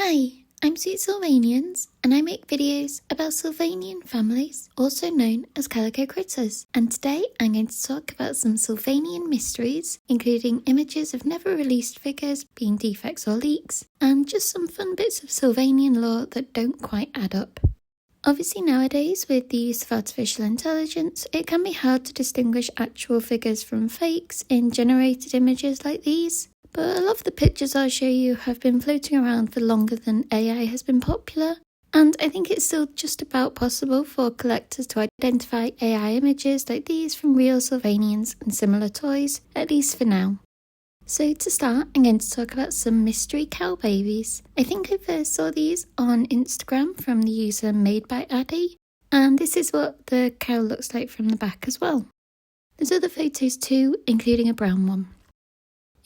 Hi, I'm Sweet Sylvanians, and I make videos about Sylvanian families, also known as Calico critters. And today I'm going to talk about some Sylvanian mysteries, including images of never released figures being defects or leaks, and just some fun bits of Sylvanian lore that don't quite add up. Obviously nowadays, with the use of artificial intelligence, it can be hard to distinguish actual figures from fakes in generated images like these. But a lot of the pictures I'll show you have been floating around for longer than AI has been popular, and I think it's still just about possible for collectors to identify AI images like these from real Sylvanians and similar toys, at least for now. So to start, I'm going to talk about some mystery cow babies. I think I first saw these on Instagram from the user Made by Addy, and this is what the cow looks like from the back as well. There's other photos too, including a brown one.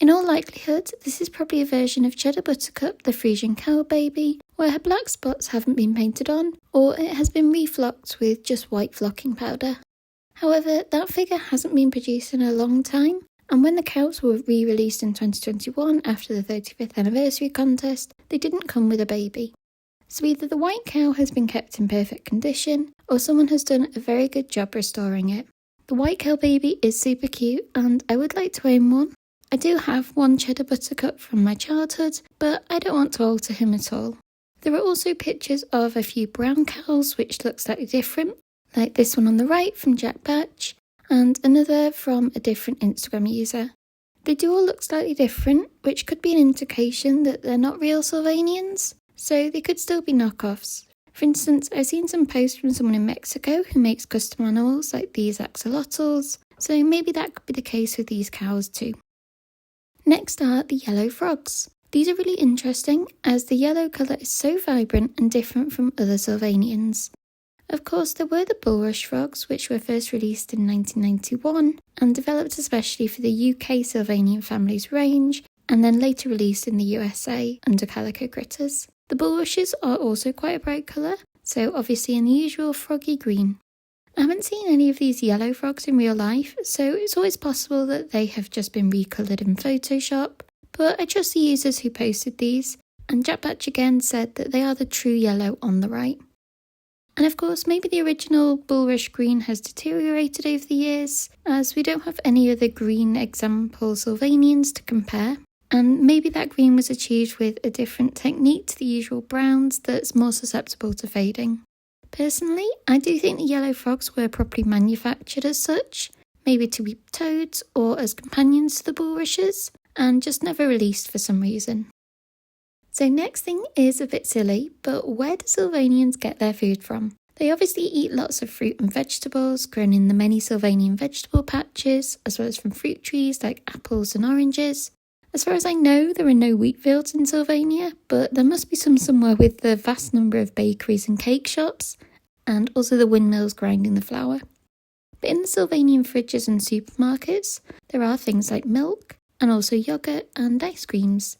In all likelihood, this is probably a version of Cheddar Buttercup, the Frisian cow baby, where her black spots haven't been painted on, or it has been reflocked with just white flocking powder. However, that figure hasn't been produced in a long time, and when the cows were re-released in 2021 after the 35th anniversary contest, they didn't come with a baby. So either the white cow has been kept in perfect condition, or someone has done a very good job restoring it. The white cow baby is super cute, and I would like to own one. I do have one Cheddar Buttercup from my childhood, but I don't want to alter him at all. There are also pictures of a few brown cows which look slightly different, like this one on the right from Jack Batch, and another from a different Instagram user. They do all look slightly different, which could be an indication that they're not real Sylvanians, so they could still be knockoffs. For instance, I've seen some posts from someone in Mexico who makes custom animals like these axolotls, so maybe that could be the case with these cows too. Next are the yellow frogs. These are really interesting as the yellow colour is so vibrant and different from other Sylvanians. Of course, there were the bulrush frogs, which were first released in 1991 and developed especially for the UK Sylvanian Families range, and then later released in the USA under Calico critters. The bulrushes are also quite a bright colour, so obviously in the usual froggy green. I haven't seen any of these yellow frogs in real life, so it's always possible that they have just been recoloured in Photoshop, but I trust the users who posted these, and Jack Batch again said that they are the true yellow on the right. And of course, maybe the original bulrush green has deteriorated over the years, as we don't have any other green example Sylvanians to compare, and maybe that green was achieved with a different technique to the usual browns that's more susceptible to fading. Personally, I do think the yellow frogs were properly manufactured as such, maybe to be toads or as companions to the bulrushes, and just never released for some reason. So next thing is a bit silly, but where do Sylvanians get their food from? They obviously eat lots of fruit and vegetables grown in the many Sylvanian vegetable patches, as well as from fruit trees like apples and oranges. As far as I know, there are no wheat fields in Sylvania, but there must be some somewhere with the vast number of bakeries and cake shops, and also the windmills grinding the flour. But in the Sylvanian fridges and supermarkets, there are things like milk, and also yoghurt and ice creams.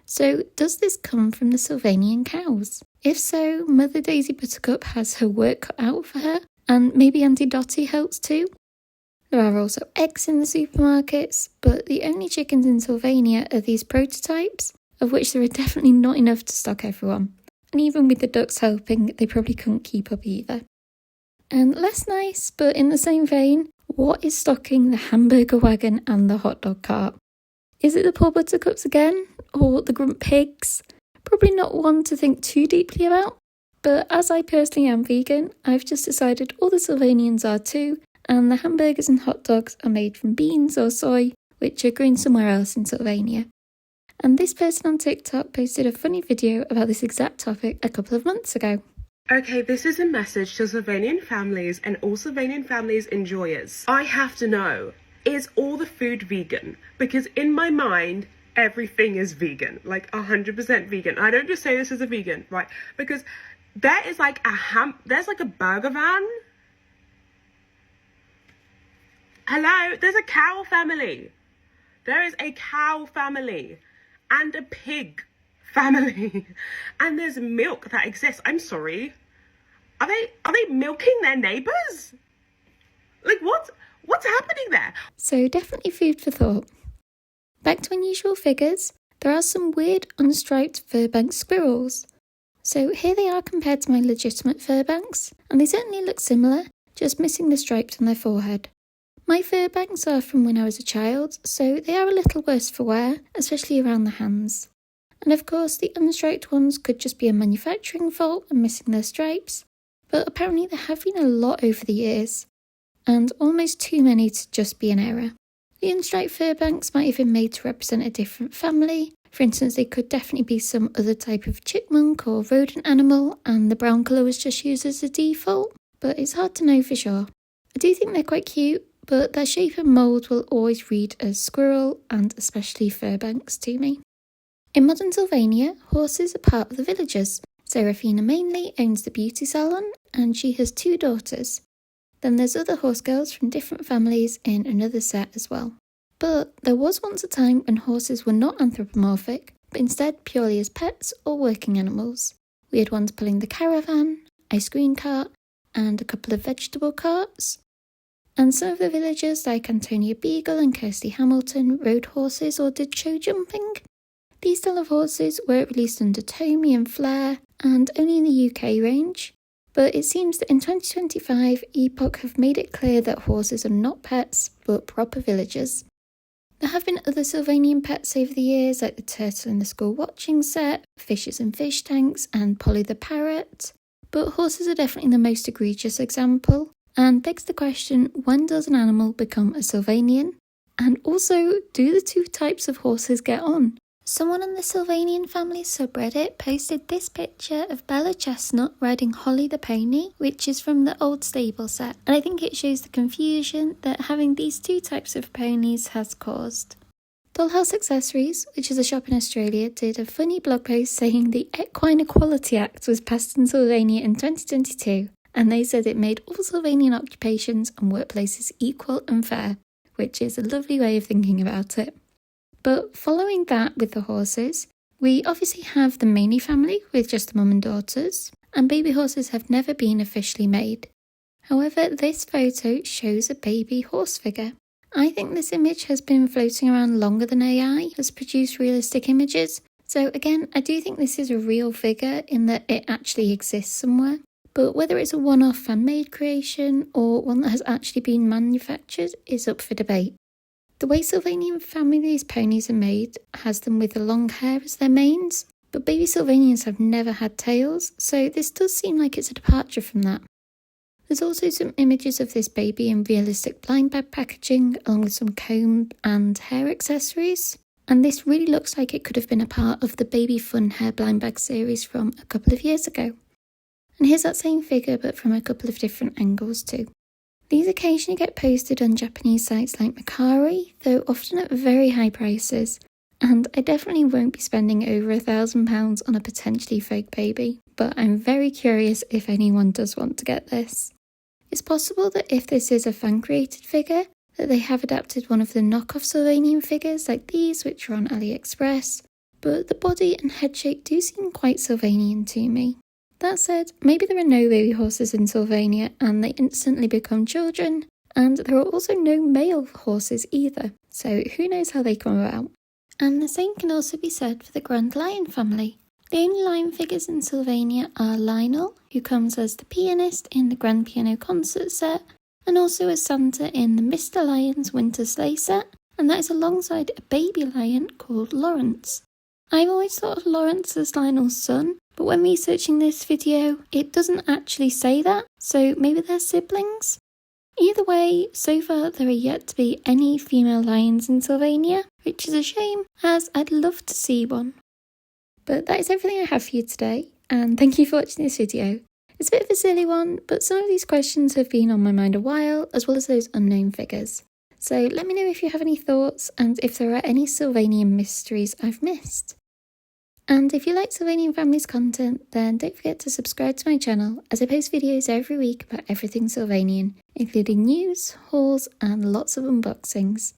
So does this come from the Sylvanian cows? If so, Mother Daisy Buttercup has her work cut out for her, and maybe Auntie Dottie helps too. There are also eggs in the supermarkets, but the only chickens in Sylvania are these prototypes, of which there are definitely not enough to stock everyone. And even with the ducks helping, they probably couldn't keep up either. And less nice, but in the same vein, what is stocking the hamburger wagon and the hot dog cart? Is it the poor buttercups again? Or the grunt pigs? Probably not one to think too deeply about. But as I personally am vegan, I've just decided all the Sylvanians are too, and the hamburgers and hot dogs are made from beans or soy, which are grown somewhere else in Sylvania. And this person on TikTok posted a funny video about this exact topic a couple of months ago. Okay, this is a message to Sylvanian families and all Sylvanian families enjoyers. I have to know, is all the food vegan? Because in my mind, everything is vegan, like 100% vegan. I don't just say this as a vegan, right? Because there is like there's like a burger van. Hello, there's a cow family. There is a cow family and a pig family. And there's milk that exists. I'm sorry. Are they milking their neighbours? Like what's happening there? So definitely food for thought. Back to unusual figures, there are some weird unstriped fur-banked squirrels. So here they are compared to my legitimate fur-banks, and they certainly look similar, just missing the stripes on their forehead. My fur-banks are from when I was a child, so they are a little worse for wear, especially around the hands. And of course, the unstriped ones could just be a manufacturing fault and missing their stripes, but apparently there have been a lot over the years, and almost too many to just be an error. The unstriped fur-banks might have been made to represent a different family. For instance, they could definitely be some other type of chipmunk or rodent animal, and the brown colour was just used as a default, but it's hard to know for sure. I do think they're quite cute, but their shape and mould will always read as squirrel, and especially fur-banks to me. In modern Sylvania, horses are part of the villagers. Serafina mainly owns the beauty salon, and she has 2 daughters. Then there's other horse girls from different families in another set as well. But there was once a time when horses were not anthropomorphic, but instead purely as pets or working animals. We had ones pulling the caravan, ice cream cart, and a couple of vegetable carts. And some of the villagers, like Antonia Beagle and Kirsty Hamilton, rode horses or did show jumping. These style of horses were released under Tommy and Flair, and only in the UK range. But it seems that in 2025, Epoch have made it clear that horses are not pets, but proper villagers. There have been other Sylvanian pets over the years, like the turtle in the school watching set, fishes and fish tanks, and Polly the parrot. But horses are definitely the most egregious example, and begs the question, when does an animal become a Sylvanian? And also, do the 2 types of horses get on? Someone on the Sylvanian Families subreddit posted this picture of Bella Chestnut riding Holly the pony, which is from the old stable set, and I think it shows the confusion that having these 2 types of ponies has caused. Dollhouse Accessories, which is a shop in Australia, did a funny blog post saying the Equine Equality Act was passed in Sylvania in 2022, and they said it made all Sylvanian occupations and workplaces equal and fair, which is a lovely way of thinking about it. But following that with the horses, we obviously have the Maney family with just the mum and daughters, and baby horses have never been officially made. However, this photo shows a baby horse figure. I think this image has been floating around longer than AI has produced realistic images, so again, I do think this is a real figure in that it actually exists somewhere. But whether it's a one-off fan-made creation or one that has actually been manufactured is up for debate. The way Sylvanian Families ponies are made has them with the long hair as their manes, but baby Sylvanians have never had tails, so this does seem like it's a departure from that. There's also some images of this baby in realistic blind bag packaging, along with some comb and hair accessories, and this really looks like it could have been a part of the Baby Fun Hair blind bag series from a couple of years ago. And here's that same figure, but from a couple of different angles too. These occasionally get posted on Japanese sites like Mercari, though often at very high prices, and I definitely won't be spending over £1,000 on a potentially fake baby, but I'm very curious if anyone does want to get this. It's possible that if this is a fan-created figure, that they have adapted one of the knockoff Sylvanian figures like these, which are on AliExpress, but the body and head shape do seem quite Sylvanian to me. That said, maybe there are no baby horses in Sylvania and they instantly become children, and there are also no male horses either, so who knows how they come about. And the same can also be said for the Grand Lion family. The only lion figures in Sylvania are Lionel, who comes as the pianist in the Grand Piano concert set, and also as Santa in the Mr. Lion's Winter Sleigh set, and that is alongside a baby lion called Lawrence. I've always thought of Lawrence as Lionel's son, but when researching this video, it doesn't actually say that, so maybe they're siblings? Either way, so far there are yet to be any female lions in Sylvania, which is a shame, as I'd love to see one. But that is everything I have for you today, and thank you for watching this video. It's a bit of a silly one, but some of these questions have been on my mind a while, as well as those unknown figures. So let me know if you have any thoughts, and if there are any Sylvanian mysteries I've missed. And if you like Sylvanian Families content, then don't forget to subscribe to my channel, as I post videos every week about everything Sylvanian, including news, hauls, and lots of unboxings.